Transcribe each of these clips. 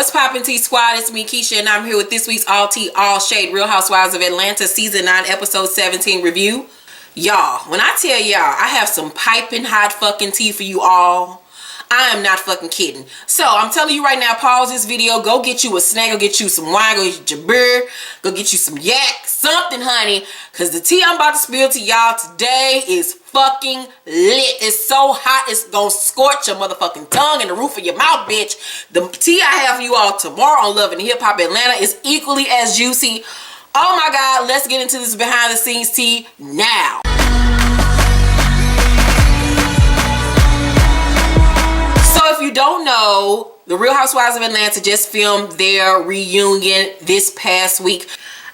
What's poppin', T Squad? It's me, Keisha, and I'm here with this week's All Tea, All Shade Real Housewives of Atlanta Season 9, Episode 17 review. Y'all, when I tell y'all I have some piping hot fucking tea for you all, I am not fucking kidding. So I'm telling you right now, pause this video, go get you a snack, go get you some wine, go get your beer, go get you some yak, something, honey, because the tea I'm about to spill to y'all today is fucking lit. It's so hot it's gonna scorch your motherfucking tongue and the roof of your mouth, bitch. The tea I have for you all tomorrow on Love and Hip Hop Atlanta is equally as juicy. Oh my god, let's get into this behind the scenes tea now. If you don't know, the Real Housewives of Atlanta just filmed their reunion this past week.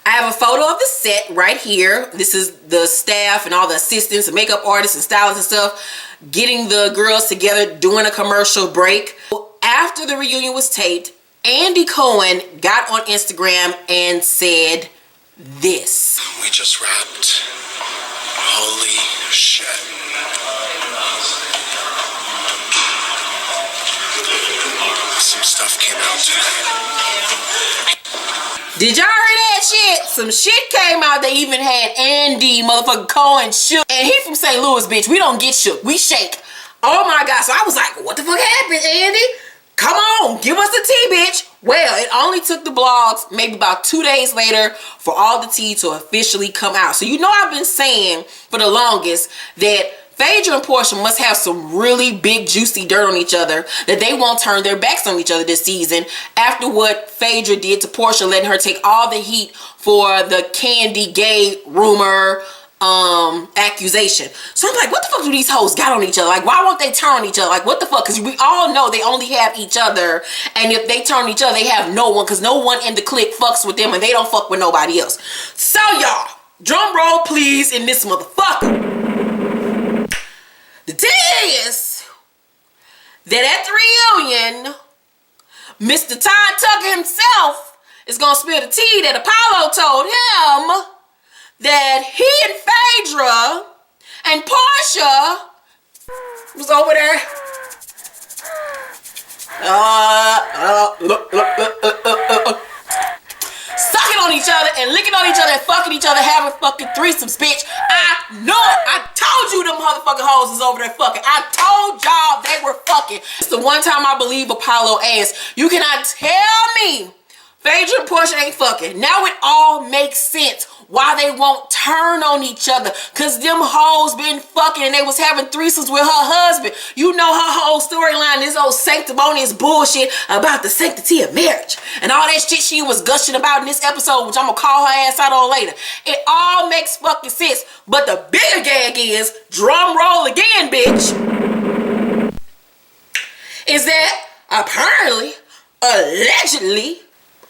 I have a photo of the set right here. This is the staff and all the assistants and makeup artists and stylists and stuff getting the girls together doing a commercial break. After the reunion was taped, Andy Cohen got on Instagram and said this. We just wrapped. Holy shit. Some stuff came out tonight. Did y'all hear that shit? Some shit came out. They even had Andy motherfucking Cohen shook. And he from St. Louis, bitch. We don't get shook. We shake. Oh my god. So I was like, what the fuck happened, Andy? Come on. Give us the tea, bitch. Well, it only took the blogs maybe about 2 days later for all the tea to officially come out. So you know I've been saying for the longest that Phaedra and Porsha must have some really big juicy dirt on each other that they won't turn their backs on each other this season after what Phaedra did to Porsha, letting her take all the heat for the Kandi gay rumor accusation. So I'm like, what the fuck do these hoes got on each other? Like, why won't they turn on each other? Like, what the fuck? Because we all know they only have each other, and if they turn on each other, they have no one, because no one in the clique fucks with them and they don't fuck with nobody else. So y'all, drum roll please in this motherfucker. The tea is that at the reunion, Mr. Todd Tucker himself is going to spill the tea that Apollo told him that he and Phaedra and Porsha was over there sucking on each other and licking on each other and fucking each other, having fucking threesomes, bitch. I know it. I told you them motherfucking hoes is over there fucking. I told y'all they were fucking. It's the one time I believe Apollo asked, you cannot tell me Phaedra and Porsha ain't fucking. Now it all makes sense why they won't turn on each other, because them hoes been fucking and they was having threesomes with her husband. You know her whole storyline, this old sanctimonious bullshit about the sanctity of marriage and all that shit she was gushing about in this episode, which I'm gonna call her ass out on later. It all makes fucking sense, but the bigger gag is, drum roll again, bitch, is that apparently, allegedly,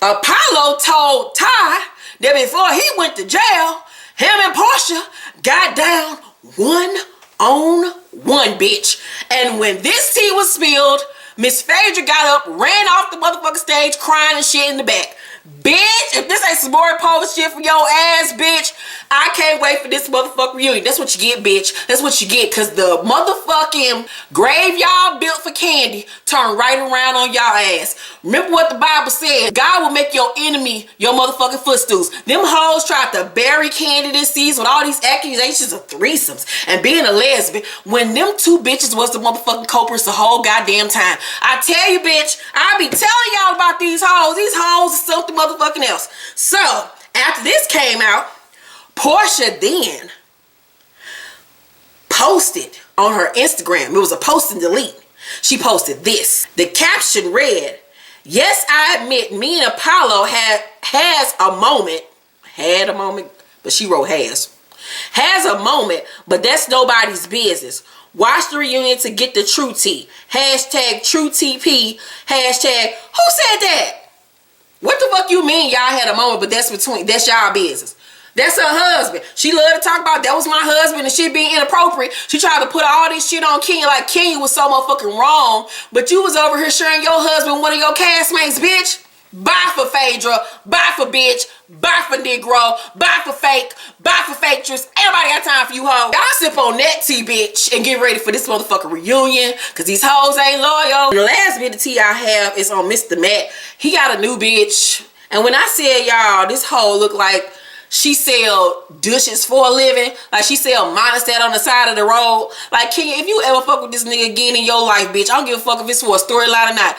Apollo told Ty that before he went to jail, him and Porsha got down one-on-one, bitch. And when this tea was spilled, Miss Phaedra got up, ran off the motherfucking stage, crying and shit in the back. Bitch, if this ain't some more post shit for your ass, bitch, I can't wait for this motherfucking reunion. That's what you get, bitch. That's what you get, because the motherfucking grave y'all built for Kandi turned right around on y'all ass. Remember what the Bible said, God will make your enemy your motherfucking footstools. Them hoes tried to bury Kandi this season with all these accusations of threesomes and being a lesbian, when them two bitches was the motherfucking culprits the whole goddamn time. I tell you, bitch, I be telling y'all about these hoes. These hoes is something motherfucking else. So after this came out, Porsha then posted on her Instagram. It was a post and delete. She posted this. The caption read, yes, I admit me and Apollo had a moment, but she wrote has a moment, but that's nobody's business. Watch the reunion to get the true tea. Hashtag true TP. Hashtag who said that? What the fuck you mean y'all had a moment, but that's y'all business? That's her husband. She loved to talk about that was my husband and shit being inappropriate. She tried to put all this shit on Kenya like Kenya was so motherfucking wrong, but you was over here sharing your husband with one of your castmates, bitch. Bye for Phaedra. Bye for bitch. Bye for Negro. Bye for fake. Bye for faketress. Everybody got time for you hoes. Y'all sip on that tea, bitch, and get ready for this motherfucking reunion, because these hoes ain't loyal. The last bit of tea I have is on Mr. Matt. He got a new bitch. And when I said, y'all, this hoe look like she sell dishes for a living. Like she sell monostat on the side of the road. Like, Kenya, if you ever fuck with this nigga again in your life, bitch, I don't give a fuck if it's for a storyline or not.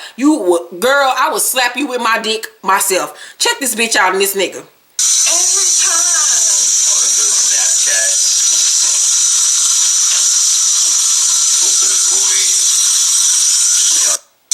Girl, I would slap you with my dick myself. Check this bitch out and this nigga. Every time.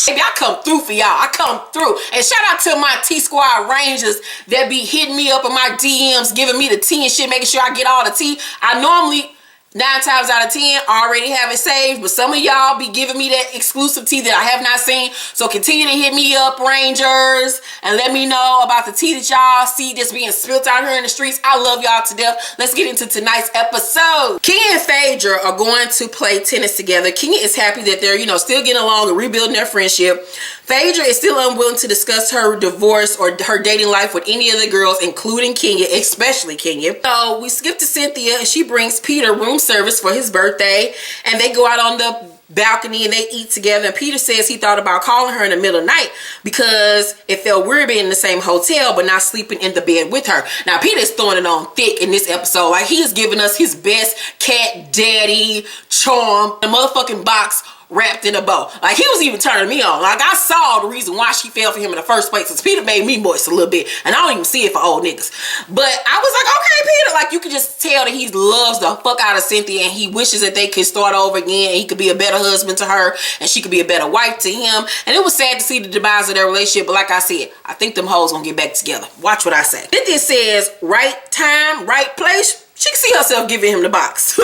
Baby, I come through for y'all. I come through. And shout out to my T-Squad Rangers that be hitting me up in my DMs, giving me the tea and shit, making sure I get all the tea. I normally, 9 times out of 10, already have it saved, but some of y'all be giving me that exclusive tea that I have not seen. So continue to hit me up, Rangers, and let me know about the tea that y'all see that's being spilt out here in the streets. I love y'all to death. Let's get into tonight's episode. Kenya and Phaedra are going to play tennis together. Kenya is happy that they're, still getting along and rebuilding their friendship. Phaedra is still unwilling to discuss her divorce or her dating life with any of the girls, including Kenya, especially Kenya. So we skip to Cynthia, and she brings Peter room service for his birthday, and they go out on the balcony and they eat together. And Peter says he thought about calling her in the middle of the night because it felt weird being in the same hotel but not sleeping in the bed with her. Now Peter's throwing it on thick in this episode. Like, he is giving us his best cat daddy charm, the motherfucking box wrapped in a bow. Like, he was even turning me on. Like, I saw the reason why she fell for him in the first place, because Peter made me moist a little bit, and I don't even see it for old niggas. But I was like, okay, Peter, like, you can just tell that he loves the fuck out of Cynthia, and he wishes that they could start over again, and he could be a better husband to her, and she could be a better wife to him. And it was sad to see the demise of their relationship, but like I said, I think them hoes gonna get back together. Watch what I say. Cynthia says, right time, right place. She can see herself giving him the box.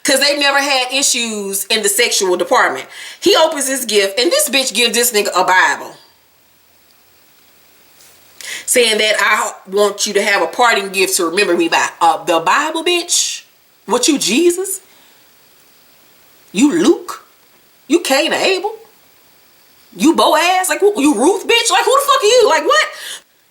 Because they never had issues in the sexual department. He opens his gift, and this bitch gives this nigga a Bible, saying that I want you to have a parting gift to remember me by. The Bible, bitch? What, you Jesus? You Luke? You Cain or Abel? You Boaz? Like, you Ruth, bitch? Like, who the fuck are you? Like, what?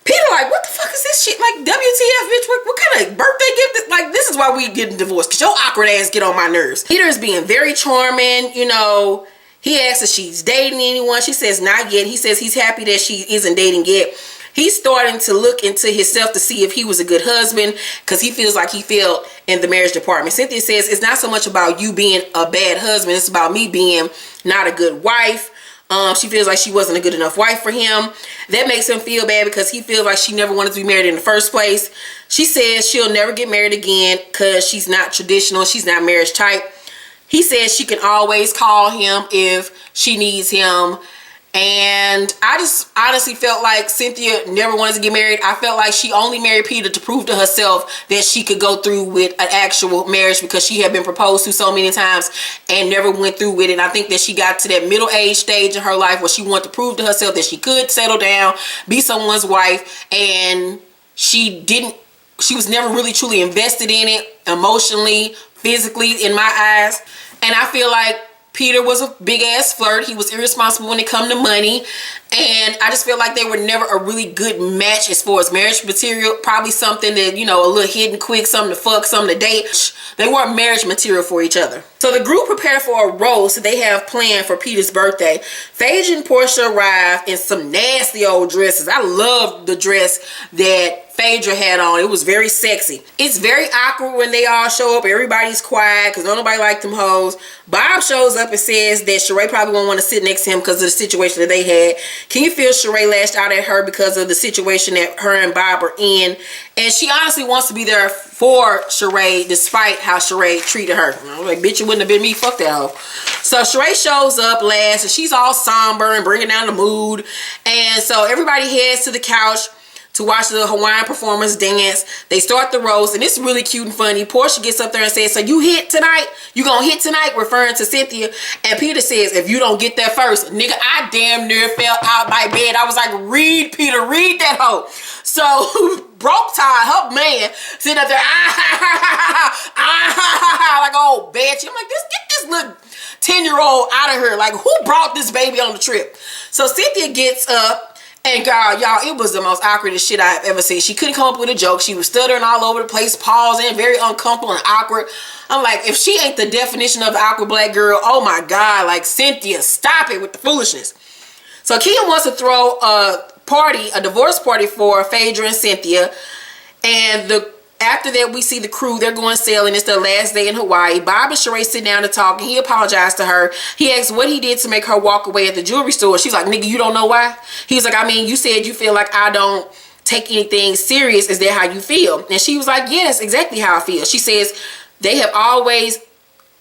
Peter like, what the fuck is this shit? Like, WTF, bitch? What kind of birthday gift? Like, this is why we getting divorced, because your awkward ass get on my nerves. Peter is being very charming, He asks if she's dating anyone. She says not yet. He says he's happy that she isn't dating yet. He's starting to look into himself to see if he was a good husband, because he feels like he failed in the marriage department. Cynthia says it's not so much about you being a bad husband. It's about me being not a good wife. She feels like she wasn't a good enough wife for him. That makes him feel bad because he feels like she never wanted to be married in the first place. She says she'll never get married again because she's not traditional. She's not marriage type. He says she can always call him if she needs him. And I just honestly felt like Cynthia never wanted to get married. I felt like she only married Peter to prove to herself that she could go through with an actual marriage, because she had been proposed to so many times and never went through with it. And I think that she got to that middle age stage in her life where she wanted to prove to herself that she could settle down, be someone's wife, and she was never really truly invested in it emotionally, physically, in my eyes. And I feel like Peter was a big ass flirt. He was irresponsible when it come to money. And I just feel like they were never a really good match as far as marriage material. Probably something that, a little hidden quick, something to fuck, something to date. They weren't marriage material for each other. So the group prepared for a roast that they have planned for Peter's birthday. Phaedra and Porsha arrived in some nasty old dresses. I love the dress that Phaedra had on. It was very sexy. It's very awkward when they all show up. Everybody's quiet because don't nobody like them hoes. Bob shows up and says that Shereé probably won't want to sit next to him because of the situation that they had. Can you feel Shereé lashed out at her because of the situation that her and Bob are in? And she honestly wants to be there for Shereé despite how Shereé treated her. I was like, bitch, it wouldn't have been me. Fuck that hoe. So Shereé shows up last, and she's all somber and bringing down the mood. And so everybody heads to the couch to watch the Hawaiian performers dance. They start the roast, and it's really cute and funny. Porsha gets up there and says, so you hit tonight? You gonna hit tonight? Referring to Cynthia. And Peter says, if you don't get there first, nigga, I damn near fell out my bed. I was like, read, Peter, read that hoe. So broke tie, her man, sitting up there, like, oh, bitch. I'm like, get this little 10-year-old out of here. Like, who brought this baby on the trip? So Cynthia gets up, And girl, y'all, it was the most awkwardest shit I've ever seen. She couldn't come up with a joke. She was stuttering all over the place, pausing, very uncomfortable and awkward. I'm like, if she ain't the definition of the awkward black girl, oh my God, like, Cynthia, stop it with the foolishness. So Kia wants to throw a divorce party for Phaedra and Cynthia. And after that, we see the crew. They're going sailing. It's their last day in Hawaii. Bob and Shereé sit down to talk, and he apologized to her. He asked what he did to make her walk away at the jewelry store. She's like, nigga, you don't know why? He was like, I mean, you said you feel like I don't take anything serious. Is that how you feel? And she was like, yeah, that's exactly how I feel. She says they have always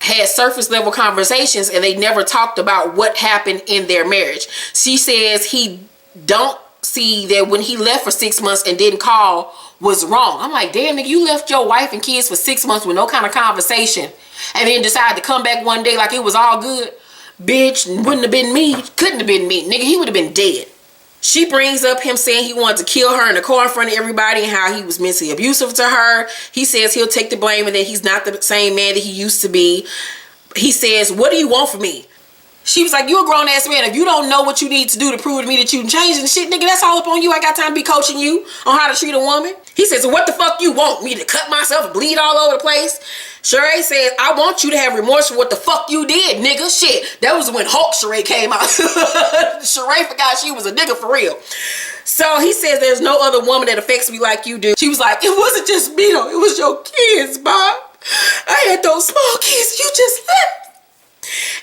had surface level conversations, and they never talked about what happened in their marriage. She says he don't see that when he left for 6 months and didn't call was wrong. I'm like, damn, nigga, you left your wife and kids for 6 months with no kind of conversation and then decided to come back one day like it was all good. Bitch, wouldn't have been me. Couldn't have been me. Nigga, he would have been dead. She brings up him saying he wanted to kill her in the car in front of everybody and how he was mentally abusive to her. He says he'll take the blame and that he's not the same man that he used to be. He says, what do you want from me? She was like, you a grown ass man. If you don't know what you need to do to prove to me that you can change and shit, nigga, that's all up on you. I got time to be coaching you on how to treat a woman. He says, so what the fuck you want? Me to cut myself and bleed all over the place? Shereé says, I want you to have remorse for what the fuck you did, nigga. Shit, that was when Hulk Shereé came out. Shereé forgot she was a nigga for real. So he says, there's no other woman that affects me like you do. She was like, it wasn't just me though. It was your kids, Bob. I had those small kids. You just left.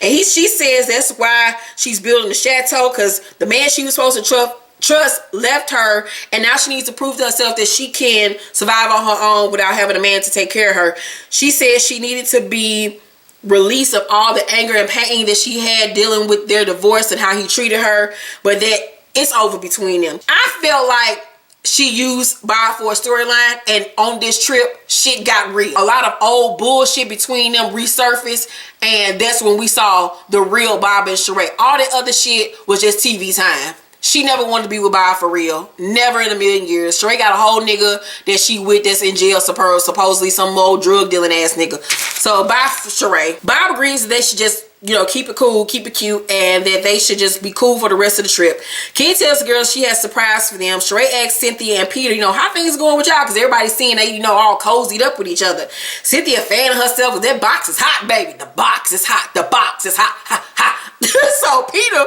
And she says that's why she's building the chateau, because the man she was supposed to trust left her, and now she needs to prove to herself that she can survive on her own without having a man to take care of her. She says she needed to be released of all the anger and pain that she had dealing with their divorce and how he treated her, but that it's over between them. I felt like she used Bob for a storyline, and on this trip, shit got real. A lot of old bullshit between them resurfaced, and that's when we saw the real Bob and Shereé. All that other shit was just TV time. She never wanted to be with Bob for real. Never in a million years. Shereé got a whole nigga that she with that's in jail, supposedly some old drug dealing ass nigga. So bye Shereé. Bob agrees that they should just, you know, keep it cool, keep it cute, and that they should just be cool for the rest of the trip. Kenny tells the girls she has a surprise for them. Shereé asks Cynthia and Peter, you know, how things going with y'all? Because everybody's seeing they, you know, all cozied up with each other. Cynthia fanning herself with that box is hot, baby. The box is hot. The box is hot. Ha, ha. So Peter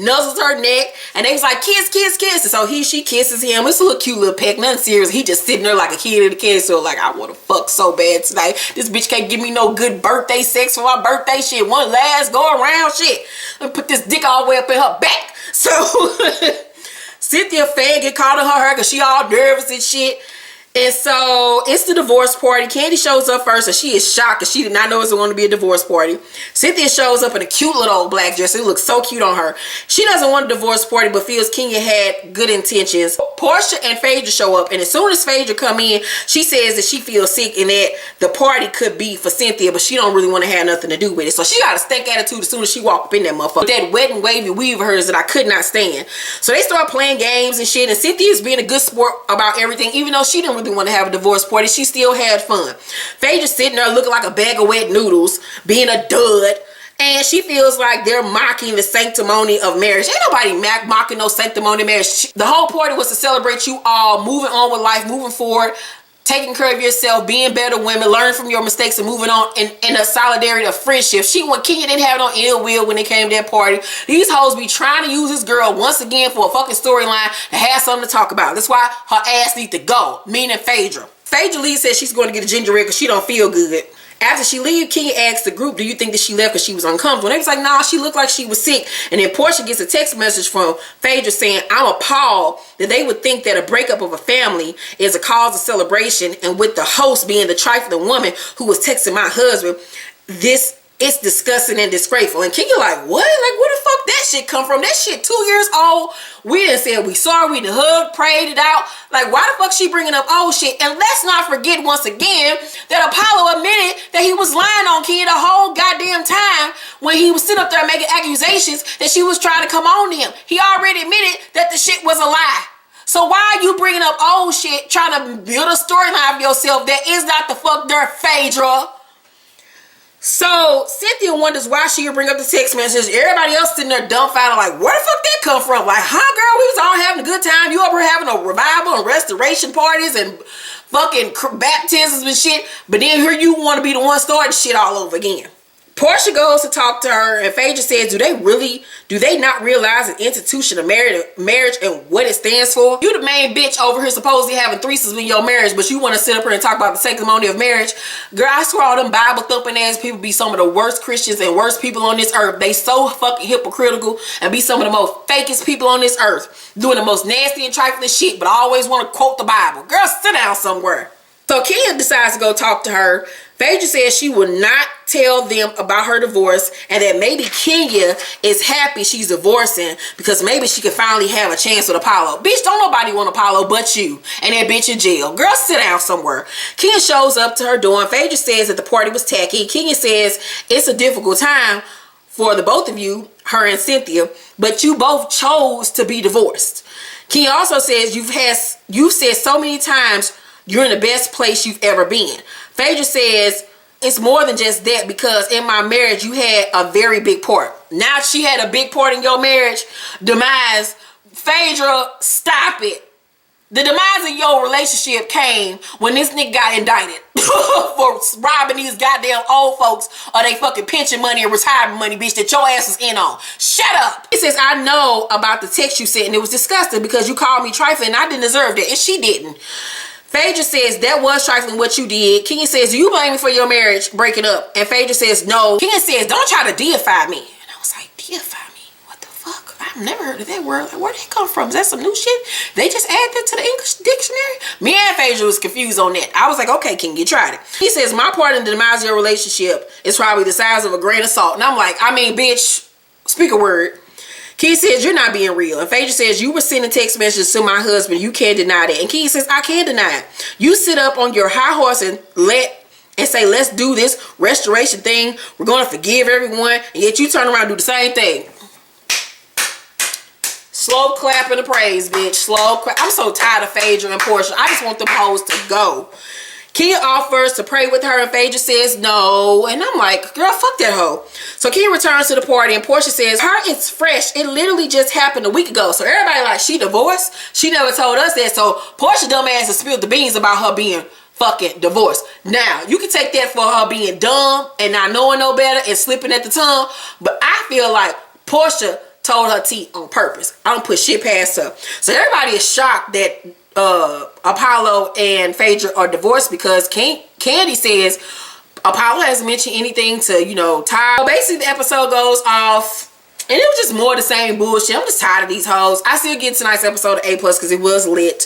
nuzzles her neck, and they was like, kiss, kiss, kiss. And so she kisses him. It's a little cute little peck, nothing serious. He just sitting there like a kid in a candy store, like, I want to fuck so bad tonight. This bitch can't give me no good birthday sex for my birthday shit. One last go around shit. Let me put this dick all the way up in her back. So Cynthia fan get caught in her because she all nervous and shit. And so it's the divorce party. Kandi shows up first, and she is shocked because she did not know it was going to be a divorce party. Cynthia shows up in a cute little old black dress. It looks so cute on her. She doesn't want a divorce party, but feels Kenya had good intentions. Porsha and Phaedra show up, and as soon as Phaedra come in, she says that she feels sick and that the party could be for Cynthia, but she don't really want to have nothing to do with it. So she got a stank attitude as soon as she walk up in that motherfucker. That wet and wavy weave of hers that I could not stand. So they start playing games and shit, and Cynthia's being a good sport about everything, even though she didn't really want to have a divorce party. She still had fun. Phaedra sitting there looking like a bag of wet noodles, being a dud, and she feels like they're mocking the sanctimony of marriage. Ain't nobody mocking no sanctimony marriage. The whole party was to celebrate you all moving on with life, moving forward, taking care of yourself, being better women, learning from your mistakes, and moving on in a solidarity of friendship. Kenya didn't have no ill will when it came to that party. These hoes be trying to use this girl once again for a fucking storyline to have something to talk about. That's why her ass needs to go, meaning Phaedra. Phaedra Lee says she's going to get a ginger ale because she don't feel good. After she leaves, Kenya asks the group, do you think that she left because she was uncomfortable? And they was like, nah, she looked like she was sick. And then Porsha gets a text message from Phaedra saying, I'm appalled that they would think that a breakup of a family is a cause of celebration, and with the host being the trifling woman who was texting my husband, this it's disgusting and disgraceful. And Kenya like, what? Like, where the fuck that shit come from? That shit 2 years old. We done said we sorry, we done hugged, prayed it out. Like, why the fuck she bringing up old shit? And let's not forget once again that Apollo admitted that he was lying on Kenya the whole goddamn time when he was sitting up there making accusations that she was trying to come on to him. He already admitted that the shit was a lie. So why are you bringing up old shit, trying to build a storyline of yourself that is not the fuck there, Phaedra? So Cynthia wonders why she would bring up the text message. Everybody else sitting there dumbfounded, like, where the fuck that come from? Like, huh, girl, we was all having a good time. You over here having a revival and restoration parties and fucking baptisms and shit. But then here you want to be the one starting shit all over again. Porsha goes to talk to her, and Phaedra says, do they not realize the institution of marriage and what it stands for? You the main bitch over here supposedly having threesomes in your marriage, but you want to sit up here and talk about the sanctimony of marriage? Girl, I swear all them Bible thumping ass people be some of the worst Christians and worst people on this earth. They so fucking hypocritical and be some of the most fakest people on this earth, doing the most nasty and trifling shit, but always want to quote the Bible. Girl, sit down somewhere. So Kenya decides to go talk to her. Phaedra says she will not tell them about her divorce and that maybe Kenya is happy she's divorcing because maybe she could finally have a chance with Apollo. Bitch, don't nobody want Apollo but you and that bitch in jail. Girl, sit down somewhere. Kenya shows up to her door and Phaedra says that the party was tacky. Kenya says it's a difficult time for the both of you, her and Cynthia, but you both chose to be divorced. Kenya also says you've said so many times you're in the best place you've ever been. Phaedra says it's more than just that because in my marriage you had a very big part. Now she had a big part in your marriage demise. Phaedra, stop it. The demise of your relationship came when this nigga got indicted for robbing these goddamn old folks of they fucking pension money and retirement money, bitch, that your ass was in on. Shut up. He says, I know about the text you sent and it was disgusting because you called me trifling and I didn't deserve that, and she didn't. Phaedra says that was trifling what you did. Kenya says, do you blame me for your marriage breaking up? And Phaedra says, no. Kenya says, don't try to deify me. And I was like, deify me? What the fuck? I've never heard of that word. Like, where'd that come from? Is that some new shit? They just added that to the English dictionary? Me and Phaedra was confused on that. I was like, okay, Kenya, you tried it. He says, my part in the demise of your relationship is probably the size of a grain of salt. And I'm like, I mean, bitch, speak a word. Key says, you're not being real. And Phaedra says, you were sending text messages to my husband. You can't deny that. And Key says, I can't deny it. You sit up on your high horse and say, let's do this restoration thing. We're going to forgive everyone. And yet you turn around and do the same thing. Slow clapping the praise, bitch. Slow clap. I'm so tired of Phaedra and Porsha. I just want them hoes to go. Kenya offers to pray with her and Phaedra says no. And I'm like, girl, fuck that hoe. So Kenya returns to the party and Porsha says, it's fresh. It literally just happened a week ago. So everybody like, she divorced? She never told us that. So Porsha dumbass has spilled the beans about her being fucking divorced. Now, you can take that for her being dumb and not knowing no better and slipping at the tongue. But I feel like Porsha told her teeth on purpose. I don't put shit past her. So everybody is shocked that Apollo and Phaedra are divorced because Kandi says Apollo hasn't mentioned anything to, Todd. So basically the episode goes off and it was just more the same bullshit. I'm just tired of these hoes. I still get tonight's episode of A+ because it was lit.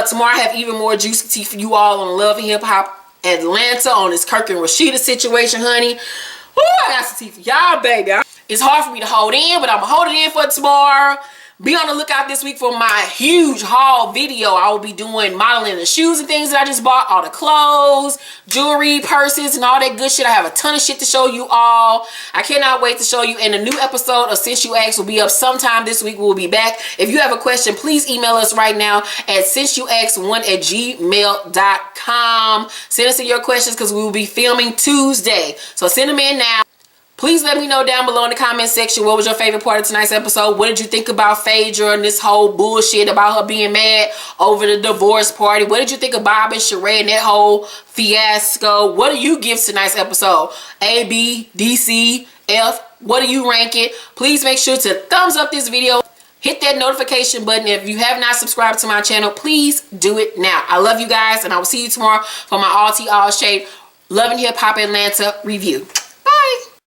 Tomorrow I have even more juicy tea for you all on Love and Hip Hop Atlanta on this Kirk and Rashida situation, honey. Ooh, I got some tea for y'all, baby. It's hard for me to hold in, but I'm gonna hold it in for tomorrow. Be on the lookout this week for my huge haul video. I will be doing modeling the shoes and things that I just bought. All the clothes, jewelry, purses, and all that good shit. I have a ton of shit to show you all. I cannot wait to show you. And a new episode of Since You Asked will be up sometime this week. We'll be back. If you have a question, please email us right now at sinceyoulasked1@gmail.com. Send us in your questions because we will be filming Tuesday. So send them in now. Please let me know down below in the comment section what was your favorite part of tonight's episode. What did you think about Phaedra and this whole bullshit about her being mad over the divorce party? What did you think of Bob and Shereé and that whole fiasco? What do you give tonight's episode? A, B, D, C, F? What do you rank it? Please make sure to thumbs up this video. Hit that notification button. If you have not subscribed to my channel, please do it now. I love you guys and I will see you tomorrow for my all tea all shade Love and Hip Hop Atlanta review.